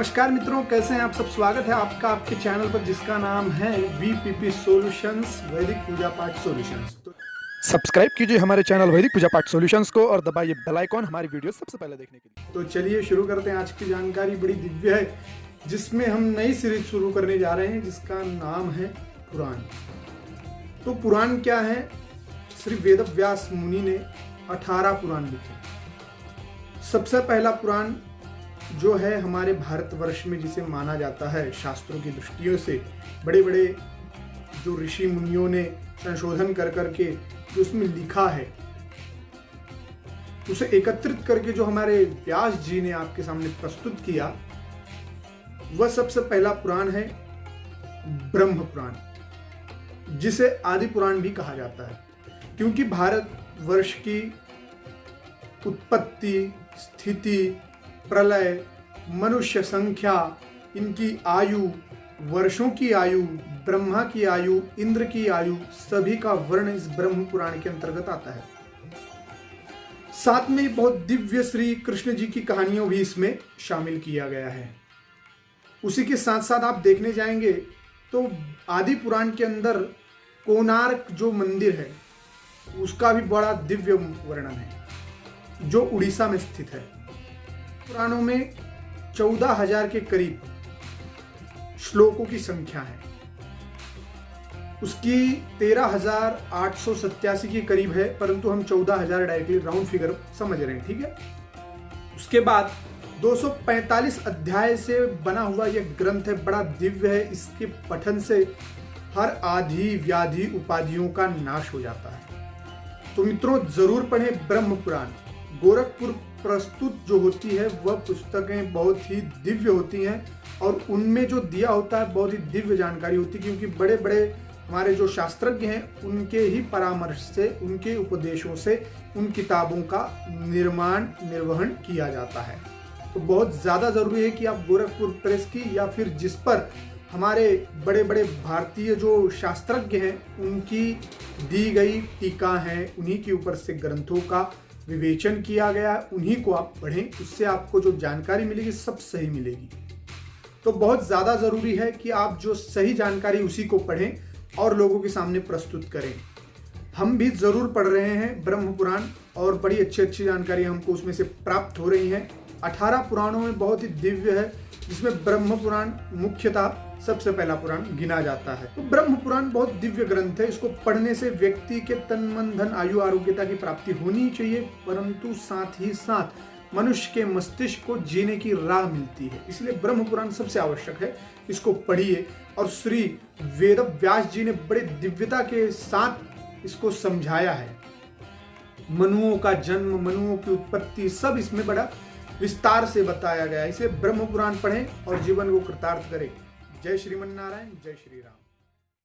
नमस्कार मित्रों, कैसे हैं आप सब। स्वागत है आपका आपके चैनल पर जिसका नाम है वीपीपी सॉल्यूशंस वैदिक पूजा पाठ सॉल्यूशंस। सब्सक्राइब कीजिए हमारे चैनल वैदिक पूजा पाठ सॉल्यूशंस को और दबाइए बेल आइकॉन हमारी वीडियो सबसे पहले देखने के लिए। तो चलिए शुरू करते हैं। आज की जानकारी बड़ी दिव्य है जिसमें हम नई सीरीज शुरू करने जा रहे हैं जिसका नाम है पुराण। तो पुराण क्या है? श्री वेदव्यास मुनि ने 18 पुराण लिखे। सबसे पहला पुराण जो है हमारे भारतवर्ष में जिसे माना जाता है शास्त्रों की दृष्टियों से, बड़े बड़े जो ऋषि मुनियों ने संशोधन कर करके जो उसमें लिखा है उसे एकत्रित करके जो हमारे व्यास जी ने आपके सामने प्रस्तुत किया, वह सबसे पहला पुराण है ब्रह्म पुराण, जिसे आदि पुराण भी कहा जाता है। क्योंकि भारतवर्ष की उत्पत्ति, स्थिति, प्रलय, मनुष्य संख्या, इनकी आयु, वर्षों की आयु, ब्रह्मा की आयु, इंद्र की आयु, सभी का वर्ण इस ब्रह्म पुराण के अंतर्गत आता है। साथ में बहुत दिव्य श्री कृष्ण जी की कहानियों भी इसमें शामिल किया गया है। उसी के साथ साथ आप देखने जाएंगे तो आदि पुराण के अंदर कोणार्क जो मंदिर है उसका भी बड़ा दिव्य वर्णन है जो उड़ीसा में स्थित है। पुराणों में 14,000 के करीब श्लोकों की संख्या है। उसकी 13,887 के करीब है, परंतु हम 14,000 डायरेक्टली राउंड फिगर समझ रहे हैं, ठीक है। उसके बाद 245 अध्याय से बना हुआ यह ग्रंथ है, बड़ा दिव्य है। इसके पठन से हर आधि व्याधि उपाधियों का नाश हो जाता है। तो मित्रों जरूर पढ़ें ब्रह्म पुराण। गोरखपुर प्रस्तुत जो होती है वह पुस्तकें बहुत ही दिव्य होती हैं और उनमें जो दिया होता है बहुत ही दिव्य जानकारी होती है, क्योंकि बड़े बड़े हमारे जो शास्त्रज्ञ हैं उनके ही परामर्श से, उनके उपदेशों से उन किताबों का निर्वहन किया जाता है। तो बहुत ज़्यादा ज़रूरी है कि आप गोरखपुर प्रेस की या फिर जिस पर हमारे बड़े बड़े भारतीय जो शास्त्रज्ञ हैं उनकी दी गई टीका है, उन्हीं के ऊपर से ग्रंथों का विवेचन किया गया, उन्हीं को आप पढ़ें। उससे आपको जो जानकारी मिलेगी सब सही मिलेगी। तो बहुत ज़्यादा ज़रूरी है कि आप जो सही जानकारी उसी को पढ़ें और लोगों के सामने प्रस्तुत करें। हम भी ज़रूर पढ़ रहे हैं ब्रह्म पुराण और बड़ी अच्छी जानकारी हमको उसमें से प्राप्त हो रही है। 18 पुराणों में बहुत ही दिव्य है, जिसमें ब्रह्म पुराण मुख्यतः सबसे पहला पुराण गिना जाता है। तो ब्रह्म पुराण बहुत दिव्य ग्रंथ है। इसको पढ़ने से व्यक्ति के तन मन धन आयु आरोग्यता की प्राप्ति होनी चाहिए, परंतु साथ ही साथ मनुष्य के मस्तिष्क को जीने की राह मिलती है। इसलिए ब्रह्म पुराण सबसे आवश्यक है। इसको पढ़िए और श्री वेद व्यास जी ने बड़े दिव्यता के साथ इसको समझाया है। मनुओं का जन्म, मनुओं की उत्पत्ति सब इसमें बड़ा विस्तार से बताया गया है। इसे ब्रह्म पुराण पढ़ें और जीवन को कृतार्थ करें। जय श्रीमन नारायण, जय श्री राम।